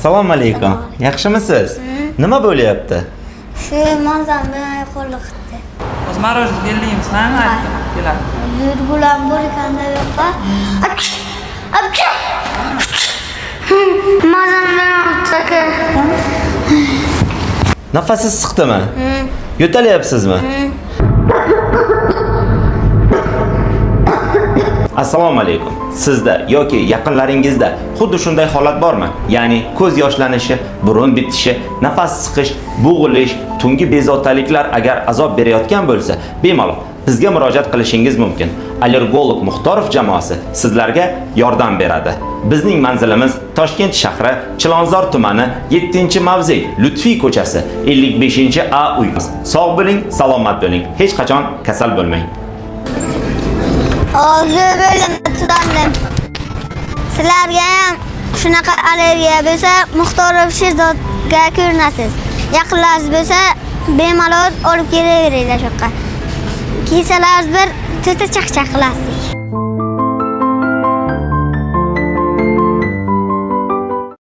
Assalomu alaykum. Yaxshimisiz? Nima bo'lyapti? Shu manzam bilan qo'liqdi. O'z marojni bellaymiz, hamma aytdim. Keladi. Yurgulam bor ekanda yo'qqa. Manzam bilan taka. Nafasingiz siqdimi? Yo'talyapsizmi? Assalomu alaykum. Sizda yoki yaqinlaringizda xuddi shunday holat bormi? Ya'ni ko'z yoshlanishi, burun bitishi, nafas siqish, bo'g'ilish, tungi bezotaliklar agar azob berayotgan bo'lsa, bemalol bizga murojaat qilishingiz mumkin. Allergolog Muxtorov jamoasi sizlarga yordam beradi. Bizning manzilimiz Toshkent shahri, Chilonzor tumani, 7-mavze, Lutfiy ko'chasi, 55-A uy. Sog' bo'ling, salomat bo'ling. Hech qachon kasal bo'lmang. Hozir bo'lim tutandim. Sizlarga ham shunaqa allergiya bo'lsa, Muxtorov Sherzodga ko'rinasiz. Yaqinlaringiz bo'lsa, bemalol olib kelaveringlar shu yoqqa. Kiysalar bir testa chaqchaq qilasiz.